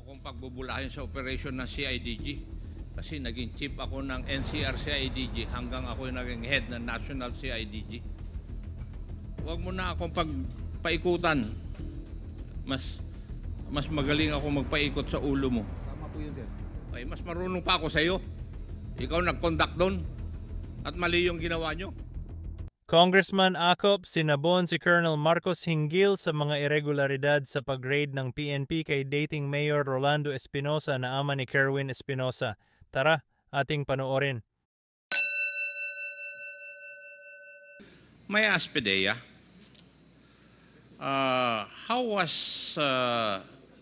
akong pagbubulahin sa operasyon ng CIDG. Kasi naging chief ako ng NCR CIDG hanggang ako yung naging head ng National CIDG. Huwag mo na akong paikutan. Mas magaling ako magpaikot sa ulo mo. Tama po yun, sir. Ay, mas marunong pa ako sa iyo. Ikaw nag-conduct doon at mali yung ginawa nyo. Congressman Acop sinabon si Colonel Marcos hinggil sa mga irregularidad sa pag-raid ng PNP kay dating Mayor Rolando Espinosa na ama ni Kerwin Espinosa. Tara, ating panoorin. May Aspedea, how was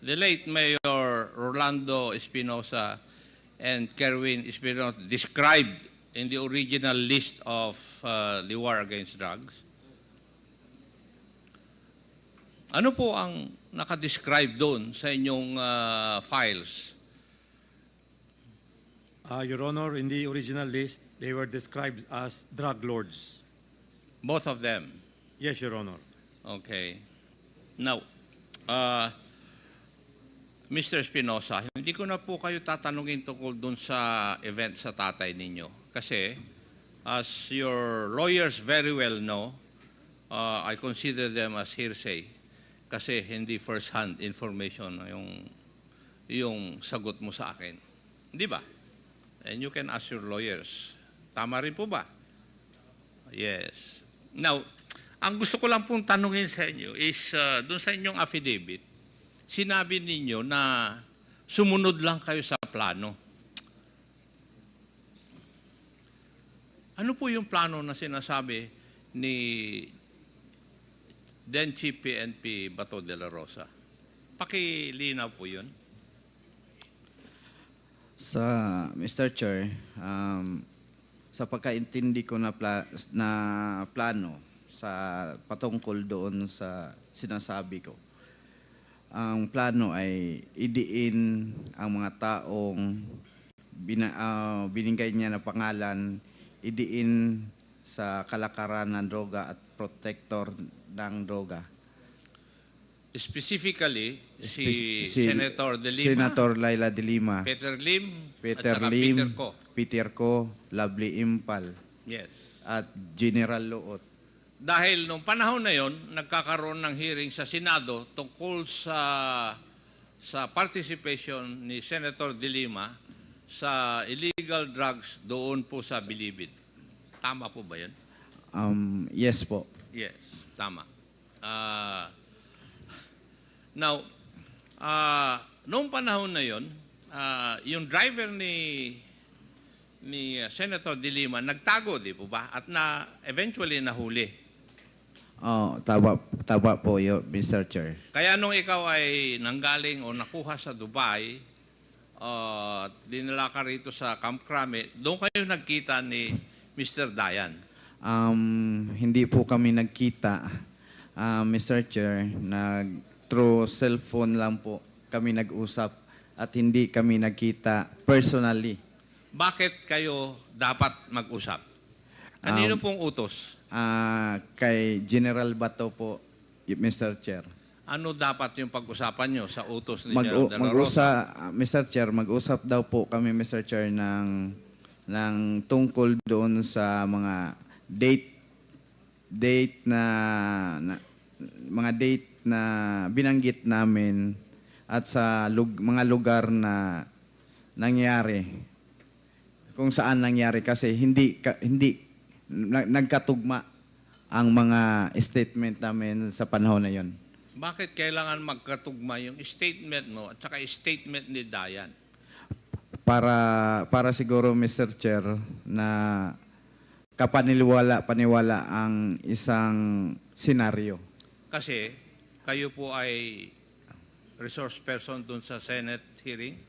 the late Mayor Rolando Espinosa and Kerwin Espinosa described in the original list of the war against drugs? Ano po ang nakadescribe doon sa inyong files? Your Honor, in the original list, they were described as drug lords. Both of them? Yes, Your Honor. Okay. Now, Mr. Espinosa, hindi ko na po kayo tatanungin tungkol dun sa event sa tatay ninyo. Kasi, as your lawyers very well know, I consider them as hearsay. Kasi hindi first-hand information yung sagot mo sa akin. Di ba? And you can ask your lawyers. Tama rin po ba? Yes. Now, ang gusto ko lang pong tanungin sa inyo is, dun sa inyong affidavit, sinabi ninyo na sumunod lang kayo sa plano. Ano po yung plano na sinasabi ni then Chief PNP Bato de la Rosa? Pakilinaw po yun. Sa Mr. Chair, sa pagkaintindi ko na plano sa patungkol doon sa sinasabi ko, ang plano ay idiin ang mga taong binigay niya na pangalan, idiin sa kalakaran ng droga at protector ng droga. Specifically, si Senator De Lima, Senator Laila De Lima, Peter Lim, Peter at saka Lim, Peter Ko. Peter Ko, Lovely Impal, Yes. at General Luot. Dahil nung panahon na yon, nagkakaroon ng hearing sa Senado tungkol sa participation ni Senator De Lima sa illegal drugs doon po sa Bilibid. Tama po ba yan? Yes po. Yes, tama. Now, noong panahon na yon, yung driver ni Senator De Lima nagtago, di po ba? At eventually nahuli. Oh, tama po yun, Mr. Chair. Kaya nung ikaw ay nanggaling o nakuha sa Dubai, dinala ka rito sa Camp Crame, doon kayo nagkita ni Mr. Dayan. Hindi po kami nagkita, Mr. Chair. Through cellphone lang po kami nag-usap at hindi kami nagkita personally. Bakit kayo dapat mag-usap? Kanino pong utos? Kay General Bato po, Mr. Chair. Ano dapat yung pag-usapan nyo sa utos ni General De La Rosa? Mr. Chair, mag-usap daw po kami, Mr. Chair, ng tungkol doon sa mga date na binanggit namin at sa mga lugar na nangyari. Kung saan nangyari kasi hindi nagkatugma ang mga statement namin sa panahon na yon. Bakit kailangan magkatugma yung statement mo at saka statement ni Dayan? Para siguro, Mr. Chair, na paniwala ang isang senaryo. Kasi kayo po ay resource person dun sa Senate hearing?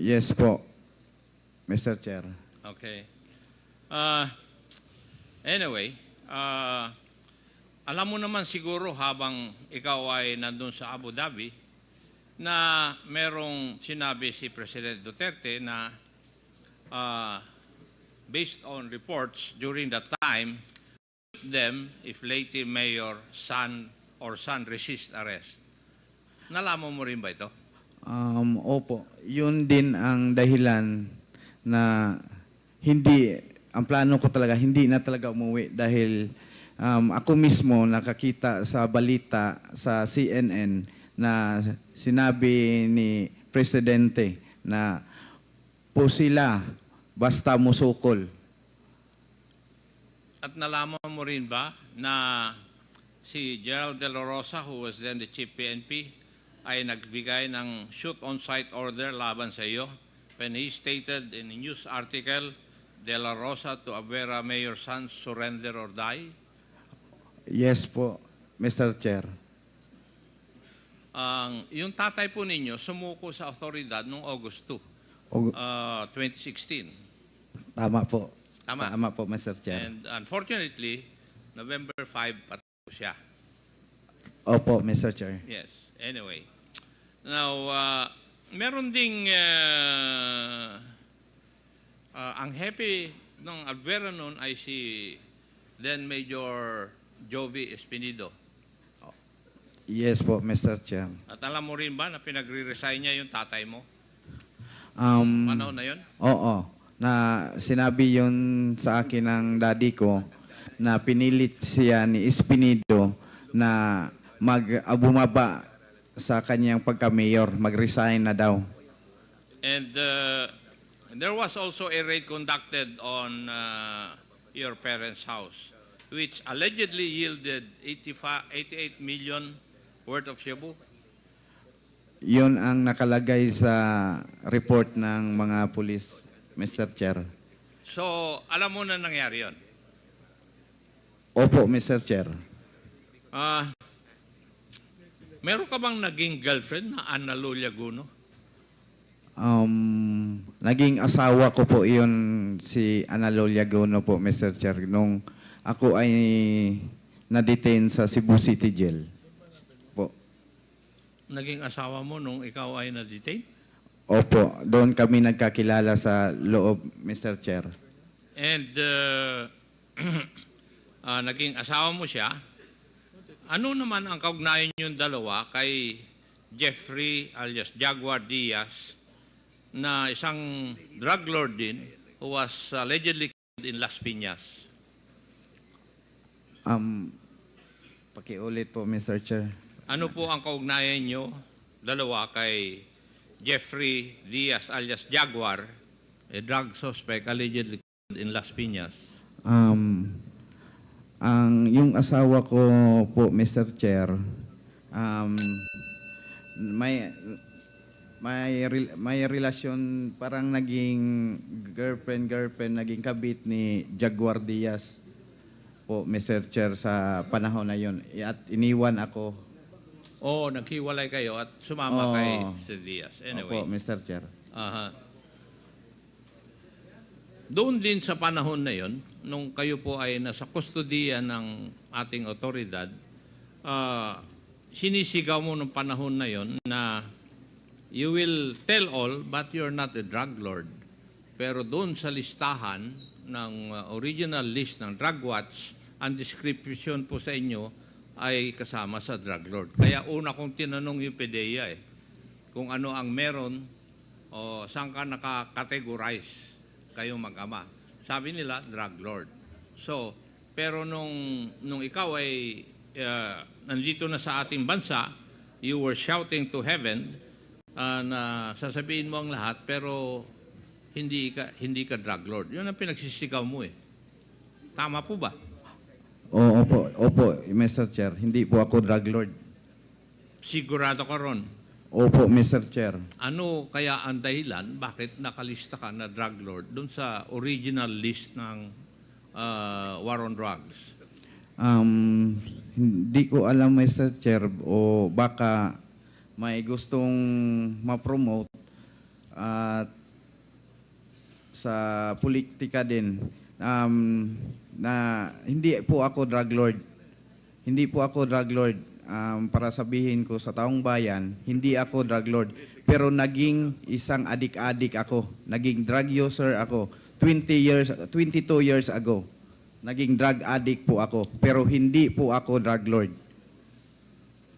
Yes po, Mr. Chair. Okay. Anyway, alam mo naman siguro habang ikaw ay nandun sa Abu Dhabi na merong sinabi si President Duterte na based on reports during that time, them if Leyte Mayor son resist arrest. Nalaman mo rin ba ito? Opo, yun din ang dahilan na ang plano ko talaga, hindi na talaga umuwi dahil ako mismo nakakita sa balita sa CNN na sinabi ni Presidente na po sila basta musukol. At nalaman mo rin ba na si Gerald De La Rosa, who was then the chief PNP, ay nagbigay ng shoot-on-sight order laban sa iyo when he stated in a news article, De La Rosa to Abuera Mayor Sanz, surrender or die? Yes po, Mr. Chair. Yung tatay po ninyo sumuko sa otoridad noong August 2, Og- 2016. Tama po. Tama. Tama po, Mr. Chair. And unfortunately, November 5, patay po siya. Opo, Mr. Chair. Yes. Anyway. Now, meron ding ang happy ng Alvera noon ay si then Major Jovi Espinido. Yes po, Mr. Chair. At alam mo rin ba na pinagre-resign niya yung tatay mo? Um, Panahon na yun? Oo. Na sinabi yun sa akin ng daddy ko na pinilit siya ni Espinido na bumaba sa kanyang pagka-mayor, mag-resign na daw. And there was also a raid conducted on your parents' house, which allegedly yielded 88 million worth of shabu. Yun ang nakalagay sa report ng mga pulis, Mr. Chair. So, alam mo na nangyari yun. Opo, Mr. Chair. Meron ka bang naging girlfriend na Ana Luliaguno? Naging asawa ko po yun si Ana Luliaguno po, Mr. Chair, nung ako ay na-detain sa Cebu City Jail. Po. Naging asawa mo nung ikaw ay na-detain? Opo, doon kami nagkakilala sa loob, Mr. Chair. And naging asawa mo siya. Ano naman ang kaugnayan yung dalawa kay Jeffrey alias Jaguar Diaz na isang drug lord din who was allegedly killed in Las Piñas? Pakiulit po, Mr. Chair. Ano po ang kaugnayan nyo dalawa kay Jeffrey Diaz alias Jaguar, a drug suspect allegedly killed in Las Piñas? Yung asawa ko po, Mr. Chair, may relasyon, parang naging girlfriend, naging kabit ni Jaguar Diaz po, Mr. Chair, sa panahon na yun. At iniwan ako. Oo, naghiwalay kayo at sumama kay Sir Diaz. Anyway. Opo, Mr. Chair. Aha. Doon din sa panahon na yon, nung kayo po ay nasa kustodiya ng ating otoridad, sinisigaw mo nung panahon na yon na you will tell all but you're not a drug lord. Pero doon sa listahan ng original list ng Drug Watch, ang description po sa inyo ay kasama sa drug lord. Kaya una kong tinanong yung PDEA kung ano ang meron o saan ka nakakategorize kayong mag-ama. Sabi nila, drug lord. So, pero nung ikaw ay nandito na sa ating bansa, you were shouting to heaven na sasabihin mo ang lahat, pero hindi ka drug lord. Yun ang pinagsisigaw mo eh. Tama po ba? Opo, Mr. Chair. Hindi po ako drug lord. Sigurado ka ron. Opo, Mr. Chair. Ano kaya ang dahilan bakit nakalista ka na drug lord doon sa original list ng war on drugs? Hindi ko alam, Mr. Chair, o baka may gustong ma-promote at sa politika din na hindi po ako drug lord. Hindi po ako drug lord. Para sabihin ko sa taong bayan, hindi ako drug lord. Pero naging isang adik-adik ako. Naging drug user ako. 22 years ago. Naging drug addict po ako. Pero hindi po ako drug lord.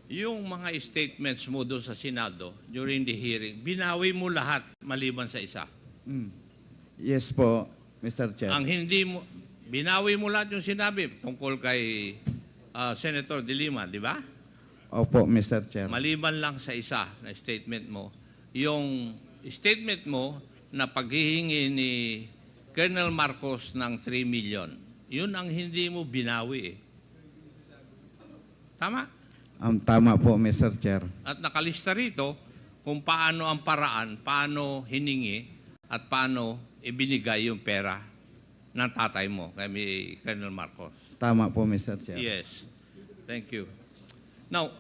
yung mga statements mo doon sa Senado during the hearing, binawi mo lahat maliban sa isa. Yes po, Mr. Chair. Ang hindi mo, binawi mo lahat yung sinabi tungkol kay Senator De Lima, di ba? Opo, Mr. Chair. Maliban lang sa isa na statement mo. Yung statement mo na paghihingi ni Colonel Marcos ng 3 million, yun ang hindi mo binawi eh. Tama? Tama po, Mr. Chair. At nakalista rito kung paano ang paraan, paano hiningi at paano ibinigay yung pera ng tatay mo kay Colonel Marcos. Tama po, Mr. Chair. Yes. Thank you. Now,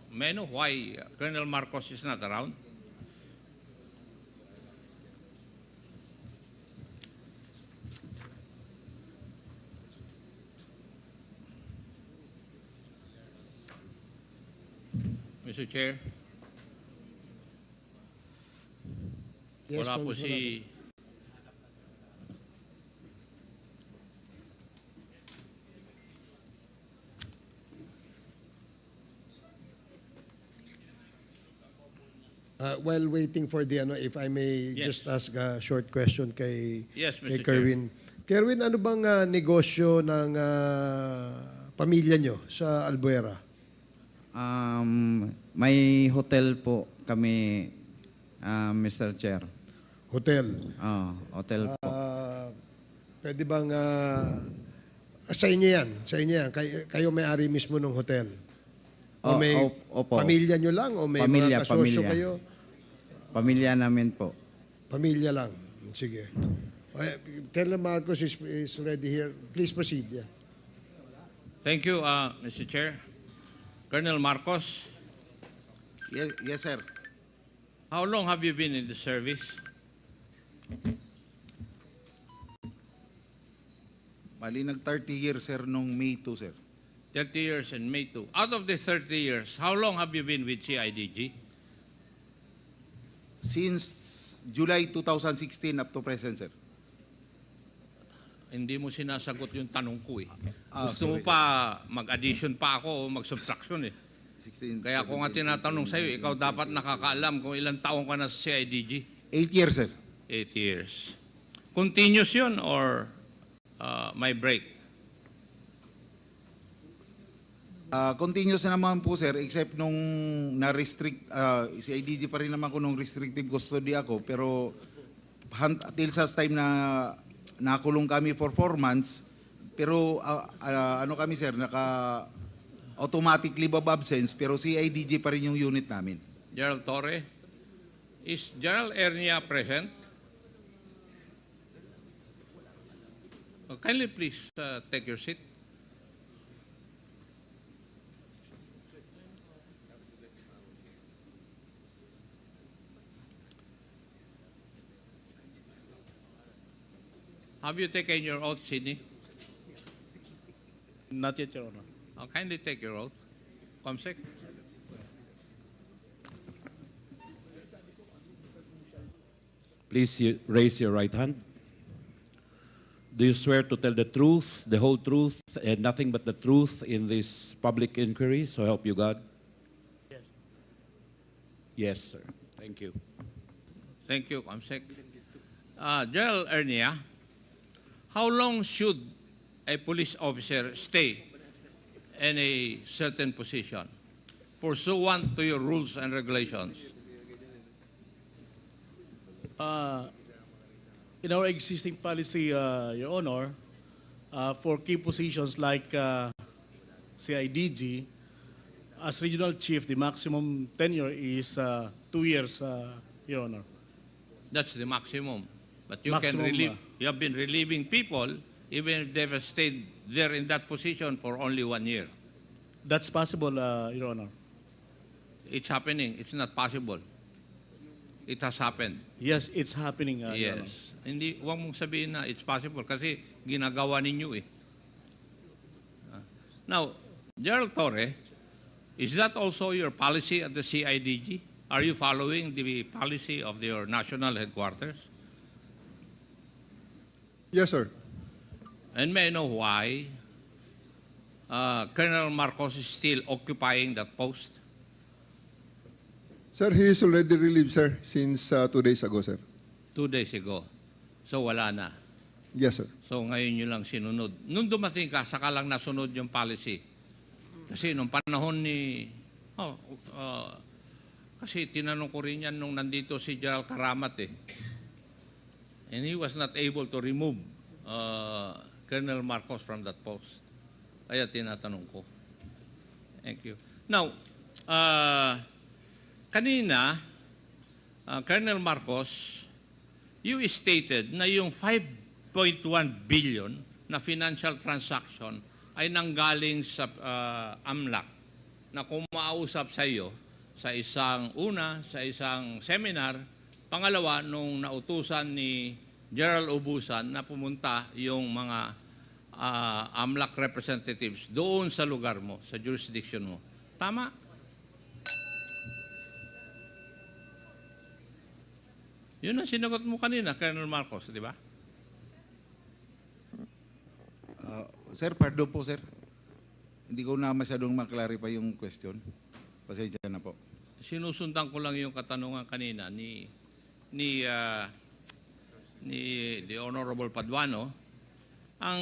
may I know why Colonel Marcos is not around? Mr. Chair, Yes, wala po Congressman. si While waiting for the if I may Yes. just ask a short question kay Yes, kay Mr. Chair. Kerwin. Kerwin, ano bang negosyo ng pamilya nyo sa Albuera? May hotel po kami, Mr. Chair. Hotel. Hotel po. Pwede bang sa inyo yan? Sa inyo yan? Kayo may-ari mismo ng hotel? O may Opo. pamilya nyo lang? O may Pamilya, mga kasosyo pamilya. kayo? Pamilya namin po. Pamilya lang. Sige. Colonel Marcos is already here. Please proceed. Yeah. Thank you, Mr. Chair. Colonel Marcos, Yes, sir. how long have you been in the service? Bali, nag-30 years, sir, nung May 2, sir. 30 years and May 2. Out of the 30 years, how long have you been with CIDG? Since July 2016 up to present, sir. Hindi mo sinasagot yung tanong ko eh. Ah, Gusto mo sorry. pa mag-addition pa ako o mag-subtraction eh. 16, Kaya kung nga 17, tinatanong sa'yo, ikaw dapat nakakaalam kung ilang taong ka na sa CIDG. 8 years, sir. 8 years. Continuous yun or may break? Continuous na naman po, sir, except nung na-restrict, si IDG pa rin naman ko nung restrictive custody ako, pero till sa time na nakulong kami for 4 months, pero ano kami, sir, automatic leave of absence, pero si IDG pa rin yung unit namin. Gerald Torre, is Gerald Ernia present? Kindly please take your seat. Have you taken your oath, Sidney? Not yet, Your Honor. Kindly take your oath. Comsec. Please raise your right hand. Do you swear to tell the truth, the whole truth, and nothing but the truth in this public inquiry? So help you God. Yes. Yes, sir. Thank you. Thank you, Comsec. Gerald Ernia, how long should a police officer stay in a certain position pursuant to your rules and regulations? In our existing policy, Your Honor, for key positions like CIDG, as regional chief, the maximum tenure is 2 years, Your Honor. That's the maximum. But you Maximum, can relieve, you have been relieving people even if they've stayed there in that position for only 1 year. That's possible, Your Honor. It's happening. It's not possible. It has happened. Yes, it's happening, Your Yes. Honor. Hindi, huwag mong sabihin na it's possible kasi ginagawa ninyo eh. Now, Gerald Torre, is that also your policy at the CIDG? Are you following the policy of your national headquarters? Yes, sir. And may I know why Colonel Marcos is still occupying that post? Sir, he is already relieved, sir, since 2 days ago, sir. 2 days ago. So wala na. Yes, sir. So ngayon nyo lang sinunod. Nung dumating ka, saka lang nasunod yung policy. Kasi nung panahon ni... kasi tinanong ko rin yan nung nandito si General Karamat eh. And he was not able to remove Colonel Marcos from that post. Kaya tinatanong ko. Thank you. Now, kanina, Colonel Marcos, you stated na yung 5.1 billion na financial transaction ay nanggaling sa AMLAC na kumausap sa iyo sa isang seminar, pangalawa nung nautusan ni Gerald Ubusan na pumunta yung mga AMLAC representatives doon sa lugar mo, sa jurisdiction mo. Tama? Yun ang sinagot mo kanina, Colonel Marcos, di ba? Sir, pardon po, sir. Hindi ko na masyadong maklarify yung question. Pasensya na po. Sinusundan ko lang yung katanungan kanina ni the Honorable Paduano. Ang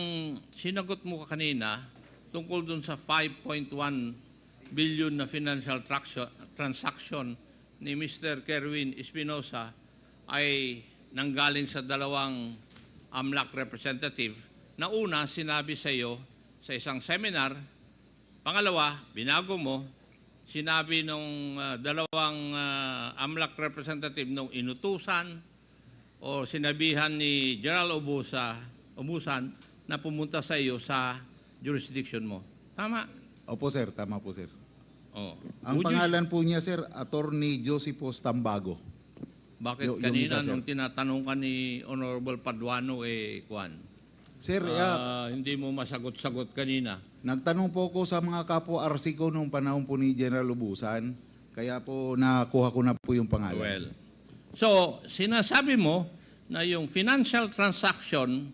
sinagot mo kanina tungkol dun sa 5.1 billion na financial transaction ni Mr. Kerwin Espinosa ay nanggaling sa dalawang AMLAC representative na una, sinabi sa iyo sa isang seminar. Pangalawa, binago mo, sinabi nung dalawang AMLAC representative nung inutusan o sinabihan ni General Ubusan na pumunta sa iyo sa jurisdiction mo. Tama? Opo, sir. Tama po, sir. Oh. Ang pangalan po niya, sir, Attorney Joseph Tambago. Bakit Yung kanina isa, sir. nung tinatanong ka ni Honorable Paduano, Kwan? Sir, Hindi mo masagot-sagot kanina. nagtanong po ako sa mga kapwa RC ko nung panahon po ni General Ubusan. Kaya po nakuha ko na po yung pangalan. Well, so sinasabi mo na yung financial transaction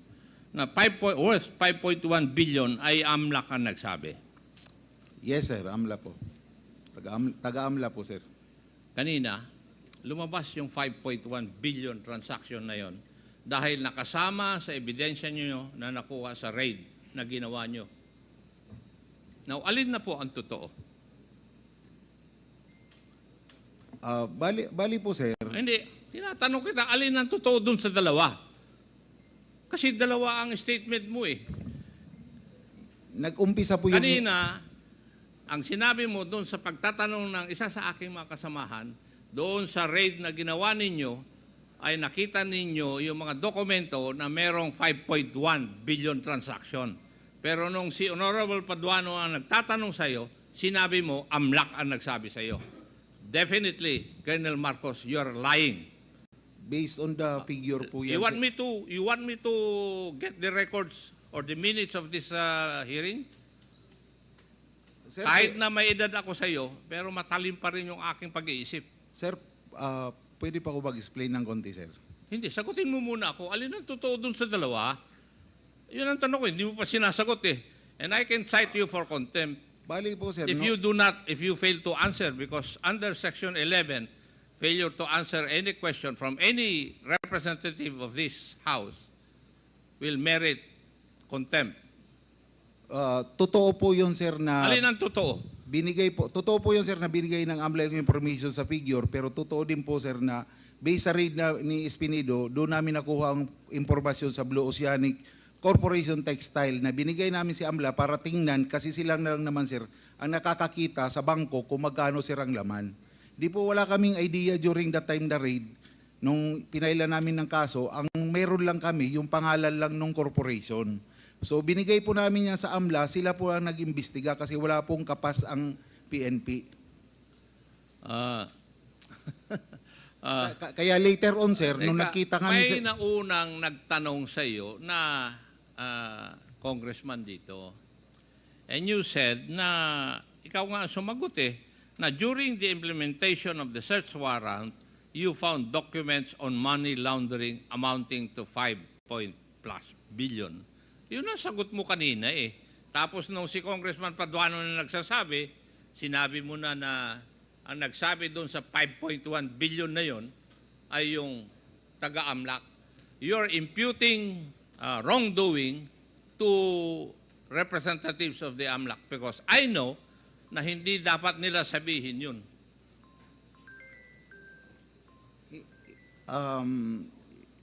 na worth 5.1 billion ay AMLAC ang nagsabi. Yes, sir. AMLA po. Taga-AMLA po, sir. Kanina, lumabas yung 5.1 billion transaction na yon dahil nakasama sa ebidensya nyo na nakuha sa raid na ginawa nyo. Now, alin na po ang totoo? Bali po, sir. Hindi, tinatanong kita, alin ang totoo dun sa dalawa? Kasi dalawa ang statement mo eh. Nag-umpisa po yung... Kanina, ang sinabi mo doon sa pagtatanong ng isa sa aking mga kasamahan, doon sa raid na ginawa ninyo, ay nakita ninyo yung mga dokumento na merong 5.1 billion transaction. Pero nung si Honorable Paduano ang nagtatanong sa iyo, sinabi mo, AMLAC ang nagsabi sa iyo. Definitely, Colonel Marcos, you're lying. Based on the figure po yan. You want me to get the records or the minutes of this hearing? Sir, Kahit na may edad ako sa iyo, pero matalim pa rin yung aking pag-iisip. Sir, pwede pa ko mag-explain ng konti, sir? Hindi, sagutin mo muna ako. Alin ang totoo dun sa dalawa? Yun ang tanong ko, hindi mo pa sinasagot eh. And I can cite you for contempt. Bali po, sir. If you fail to answer, because under Section 11, failure to answer any question from any representative of this House will merit contempt. Totoo po yun, sir, na... Alin ang totoo? Totoo po yun, sir, na binigay ng AMLA yung information sa figure, pero totoo din po, sir, na based sa read ni Espinido, doon namin nakuha ang impormasyon sa Blue Oceanic Corporation Textile na binigay namin si AMLA para tingnan, kasi silang na lang naman, sir, ang nakakakita sa bangko kung magkano, sir, ang laman. Di po wala kaming idea during that time na raid, nung pinaila namin ng kaso, ang meron lang kami, yung pangalan lang ng corporation. So binigay po namin yan sa AMLA, sila po ang nag-imbestiga kasi wala pong kapas ang PNP. Kaya later on, sir, nung nakita kami... May naunang nagtanong sa iyo na congressman dito. And you said na, ikaw nga sumagot eh, na during the implementation of the search warrant, you found documents on money laundering amounting to 5+ billion. Yun ang sagot mo kanina eh. Tapos nung si Congressman Paduano na nagsasabi, sinabi mo na ang nagsabi doon sa 5.1 billion na yon ay yung taga-AMLAC. You're imputing wrongdoing to representatives of the AMLAC because I know na hindi dapat nila sabihin yun.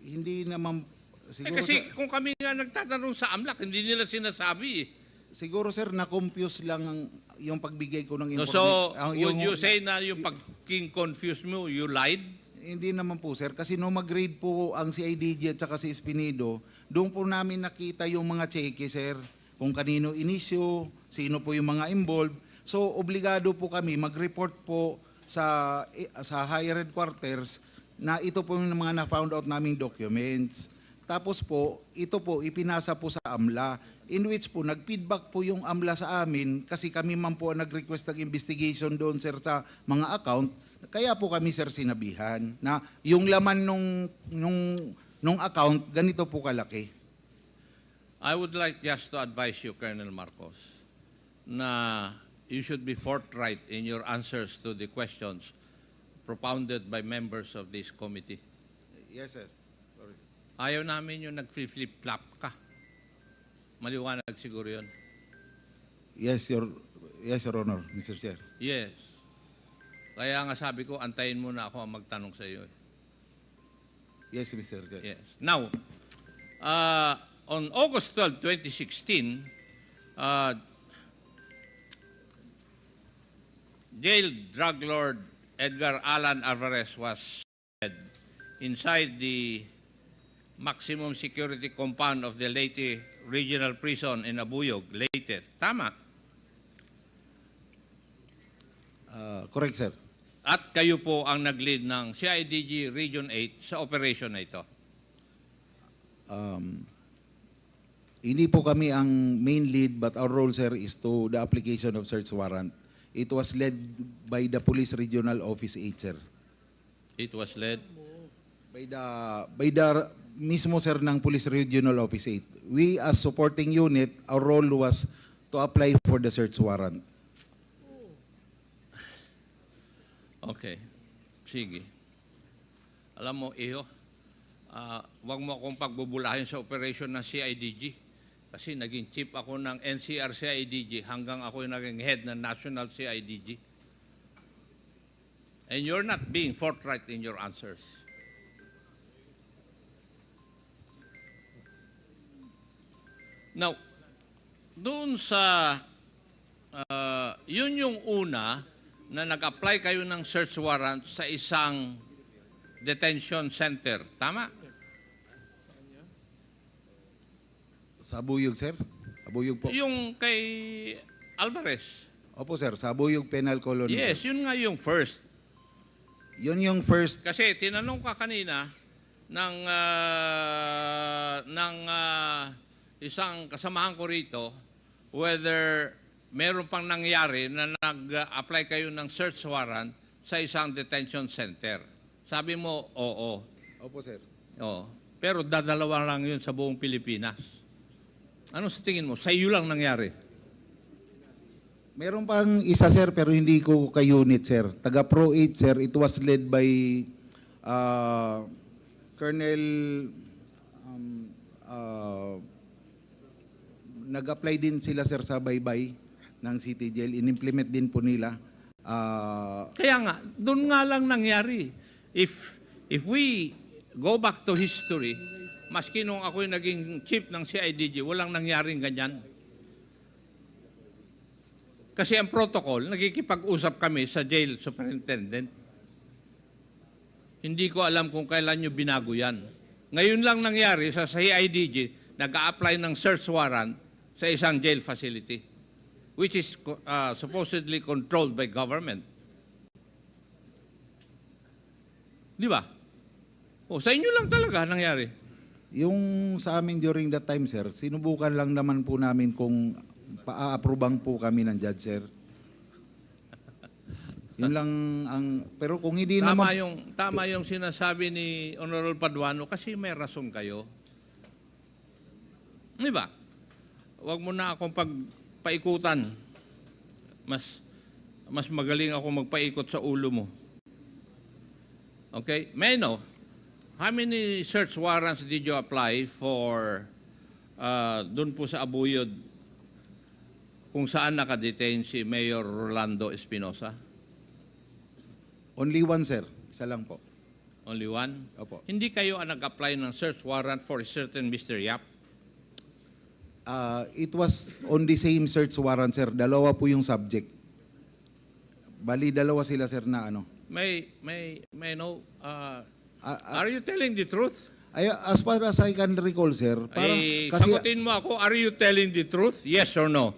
Hindi naman siguro Kasi sir, kung kami nga nagtatanong sa AMLAC, hindi nila sinasabi. siguro sir na-confuse lang yung pagbigay ko ng So, information. would you say na yung pag-confuse mo, you lied? Hindi naman po sir, kasi nung mag-grade po ang CIDG at saka si Espinido, doon po namin nakita yung mga cheque sir, kung kanino inisyo, sino po yung mga involved. So obligado po kami mag-report po sa higher headquarters na ito po yung mga na-found out naming documents. Tapos po, ito po ipinasa po sa AMLA, in which po nag-feedback po yung AMLA sa amin kasi kami man po ang nag-request ng investigation doon sir sa mga account. Kaya po kami sir sinabihan na yung laman nung account ganito po kalaki. I would like just to advise you, Colonel Marcos, na you should be forthright in your answers to the questions propounded by members of this committee. Yes sir. Sorry. Ayaw namin yung nag-flip-flop ka. Maliwanag siguro yun. Yes, Your Honor, Mr. Chair. Yes. Kaya nga sabi ko, antayin mo na ako ang magtanong sa iyo. Yes, Mr. Chair. Yes. Now, on August 12, 2016, jailed drug lord Edgar Alan Alvarez was inside the maximum security compound of the Leyte Regional Prison in Abuyog, Leyte. Tama. Correct, sir. At kayo po ang nag-lead ng CIDG Region 8 sa operation na ito. Hindi po kami ang main lead, but our role, sir, is to the application of search warrant. It was led by the Police Regional Office 8, sir. It was led By the mismo, sir, ng Police Regional Office 8. We, as supporting unit, our role was to apply for the search warrant. Okay. Sige. Alam mo, Iho, wag mo akong pagbubulahin sa operation ng CIDG. Kasi naging chief ako ng NCR CIDG hanggang ako yung naging head ng National CIDG. And you're not being forthright in your answers. Now, doon sa, yun yung una na nag-apply kayo ng search warrant sa isang detention center. Tama? Sa Abuyog, sir? Abuyog po. Yung kay Alvarez. Opo, sir. Sa Abuyog Penal Colony. Yes, yun nga yung first. Yun yung first. Kasi tinanong ka kanina ng isang kasamahan ko rito whether meron pang nangyari na nag-apply kayo ng search warrant sa isang detention center. Sabi mo, oo. Opo, sir. Oo. Pero dadalawa lang yun sa buong Pilipinas. Ano sa tingin mo? Sa iyo lang nangyari? Meron pang isa, sir, pero hindi ko ka-unit, sir. Taga Pro 8, sir. It was led by Colonel nag-apply din sila, sir, sa baybay ng City Jail. In-implement din po nila. Kaya nga, doon nga lang nangyari. If we go back to history, maski nung ako'y naging chief ng CIDG, walang nangyaring ganyan. Kasi ang protocol, nagkikipag-usap kami sa jail superintendent. Hindi ko alam kung kailan nyo binago yan. Ngayon lang nangyari sa CIDG, nag-a-apply ng search warrant sa isang jail facility, which is supposedly controlled by government. Di ba? O, sa inyo lang talaga nangyari. Yung sa amin during that time, sir, sinubukan lang naman po namin kung pa-approbang po kami ng judge, sir. Yun lang ang... Pero kung hindi naman... Tama yung sinasabi ni Honorable Paduano kasi may rason kayo. Di ba? wag mo na akong paikutan. Mas magaling ako magpaikot sa ulo mo. Okay? May I know, how many search warrants did you apply for doon po sa Abuyod kung saan nakadetain si Mayor Rolando Espinosa? Only one, sir. Isa lang po. Only one? Opo. Hindi kayo ang nag-apply ng search warrant for a certain Mr. Yap? It was on the same search warrant, sir. Dalawa po yung subject. Bali, dalawa sila, sir, na ano. May know, are you telling the truth? As far as I can recall, sir, parang, sagutin mo ako, are you telling the truth? Yes or no?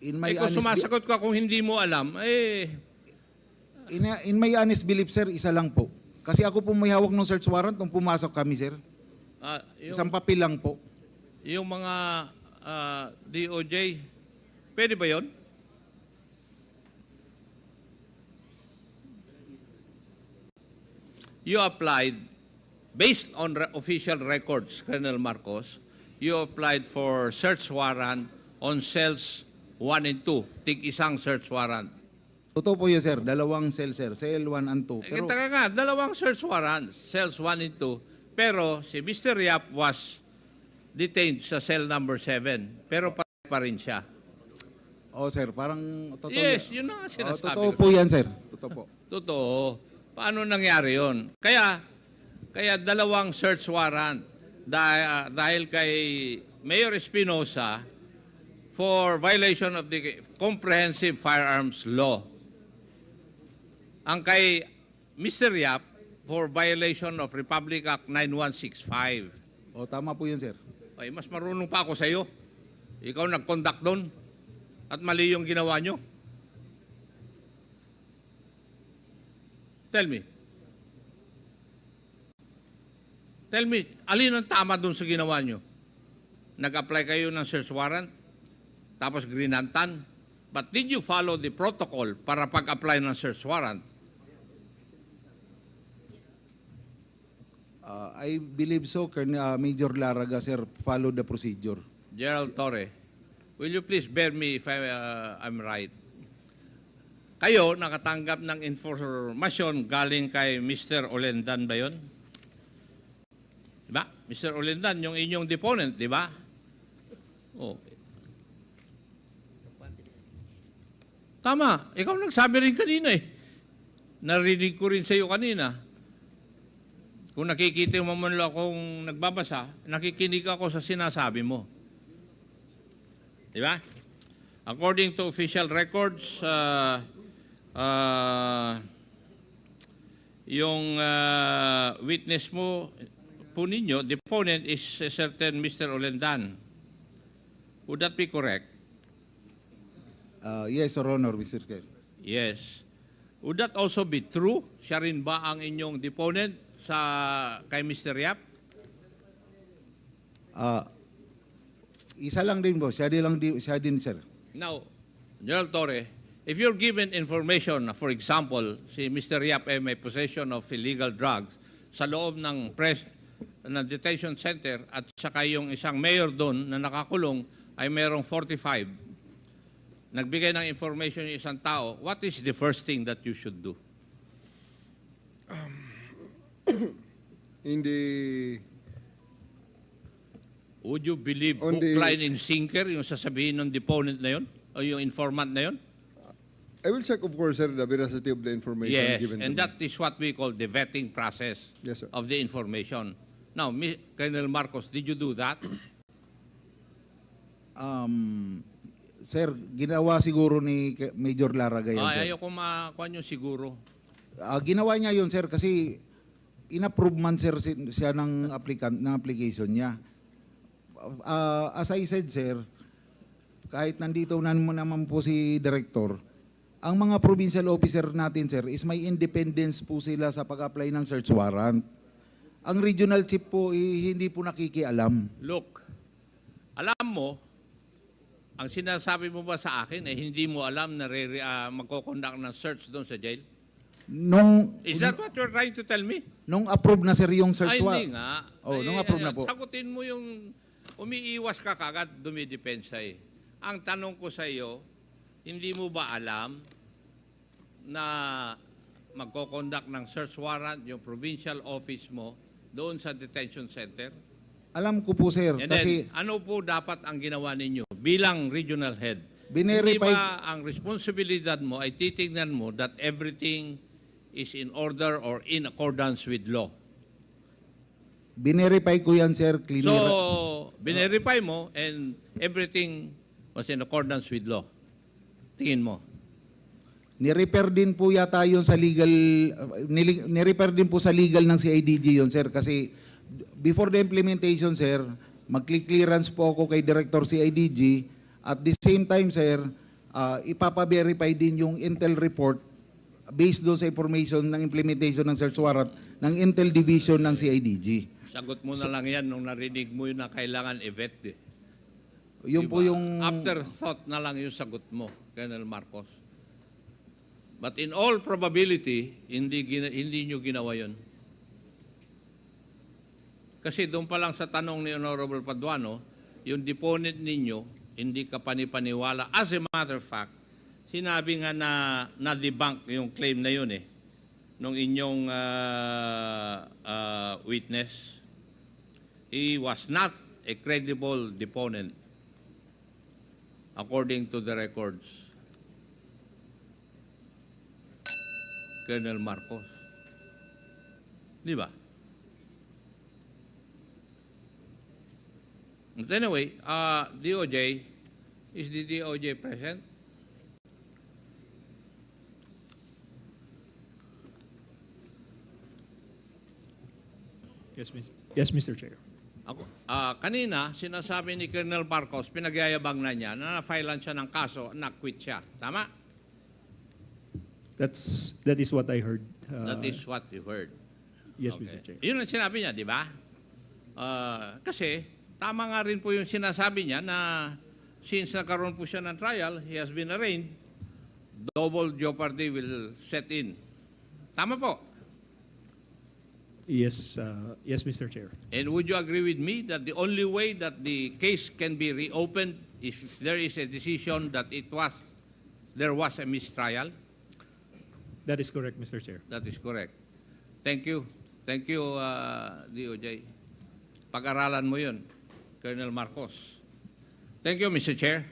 in my Kung honest sumasagot ka kung hindi mo alam, in my honest belief, sir, isa lang po. Kasi ako po may hawak ng search warrant nung pumasok kami, sir. Isang papel lang po. Yung mga DOJ, pwede ba yun? You applied, based on official records, Colonel Marcos, you applied for search warrant on cells 1 and 2. Tig-isang search warrant. Totoo po yun, sir. Dalawang cell, sir. Cell 1 and 2. Pero, Kita nga, dalawang search warrant, cells 1 and 2. Pero si Mr. Yap was detained sa cell number 7. Pero pa rin siya. oh, sir, parang totoo. Yes, yun na nga sinasabi totoo ko. po yan, sir. Totoo po. Totoo. Paano nangyari yon? Kaya dalawang search warrant dahil kay Mayor Espinosa for violation of the Comprehensive Firearms Law. Ang kay Mr. Yap for violation of Republic Act 9165. Tama po yun, sir. Ay, mas marunong pa ako sa iyo. Ikaw nag-conduct doon at mali yung ginawa nyo. Tell me. Tell me, alin ang tama doon sa ginawa nyo? Nag-apply kayo ng search warrant, tapos grinantan. But did you follow the protocol para pag-apply ng search warrant? I believe so, Major Laraga, sir, follow the procedure. Gerald Torre, will you please bear me if I'm right? Kayo nakatanggap ng informasyon galing kay Mr. Olendan ba yun? Diba? Mr. Olendan, yung inyong deponent, di ba? Oh. Tama. Ikaw nagsabi rin kanina eh. Narinig ko rin sa iyo kanina. Kung nakikita mo man lang akong nagbabasa, nakikinig ako sa sinasabi mo. Di ba? According to official records, yung witness mo po ninyo, the opponent is a certain Mr. Olendan. Would that be correct? Yes, Your Honor, Mr. Chair. Yes. Would that also be true? Siya rin ba ang inyong deponent kay Mr. Yap? Isa lang din po. Siya din, sir. Now, General Torre, if you're given information, for example, si Mr. Yap ay may possession of illegal drugs sa loob ng detention center at saka yung isang mayor doon na nakakulong ay mayroong 45, nagbigay ng information yung isang tao, what is the first thing that you should do? In the Would you believe On hook, the- line, and sinker yung sasabihin ng deponent na yun? O yung informant na yun? I will check, of course, sir, the veracity of the information Yes, given and to that is what we call the vetting process Yes, sir. of the information. Now, Colonel Marcos, did you do that? Sir, ginawa siguro ni Major Laraga yan, sir. Ayaw ko makuha nyo siguro. Ginawa niya yun, sir, kasi in-approve man, sir, siya ng application niya. As I said, sir, kahit nandito naman po si Director, ang mga provincial officer natin, sir, is may independence po sila sa pag-apply ng search warrant. Ang regional chief po, hindi po nakikialam. Look, alam mo, ang sinasabi mo ba sa akin ay hindi mo alam na magkoconduct ng search doon sa jail? Is that what you're trying to tell me? Nung approve na, sir, yung search Ay, warrant. hindi nga. Oh, nung approve na po. Sagutin mo yung umiiwas ka kagad, dumidepensa eh. Ang tanong ko sa iyo, hindi mo ba alam na magkoconduct ng search warrant yung provincial office mo doon sa detention center? Alam ko po, sir, And kasi then, ano po dapat ang ginawa ninyo bilang regional head? Binerify- Hindi ba ang responsibilidad mo ay titignan mo that everything is in order or in accordance with law? binerify ko yan, sir, clear. So, binerify mo and everything was in accordance with law. Tingin mo. Ni-repair din po yata yun sa legal, ni-repair din po sa legal ng CIDG yun, sir, kasi before the implementation, sir, mag-clearance po ako kay Director CIDG. At the same time, sir, ipapa-verify din yung Intel report based doon sa information ng implementation ng search warrant ng Intel Division ng CIDG. Sagot mo na lang yan nung narinig mo yun na kailangan i-vet eh. Yun po Diba? yung... Afterthought na lang yung sagot mo, Colonel Marcos. But in all probability, hindi nyo ginawa yun. Kasi doon pa lang sa tanong ni Honorable Paduano, yung deponent ninyo, hindi ka panipaniwala. As a matter of fact, sinabi nga na debunk yung claim na yun eh, nung inyong witness. He was not a credible deponent according to the records. Colonel Marcos. Di ba? But anyway, DOJ, is the DOJ present? Yes, Mr. Chair. Ako, kanina, sinasabi ni Colonel Marcos, pinagyayabang na niya na na-filean siya ng kaso, na-quit siya. Tama? That is what I heard. That is what you heard. Yes, Okay. Mr. Chair. Yun ang sinabi niya, di ba? Kasi, tama nga rin po yung sinasabi niya na since nagkaroon po siya ng trial, he has been arraigned, double jeopardy will set in. Tama po. Yes, yes, Mr. Chair. And would you agree with me that the only way that the case can be reopened is if there is a decision that there was a mistrial? That is correct, Mr. Chair. That is correct. Thank you. Thank you, DOJ. Pag-aralan mo yun, Colonel Marcos. Thank you, Mr. Chair.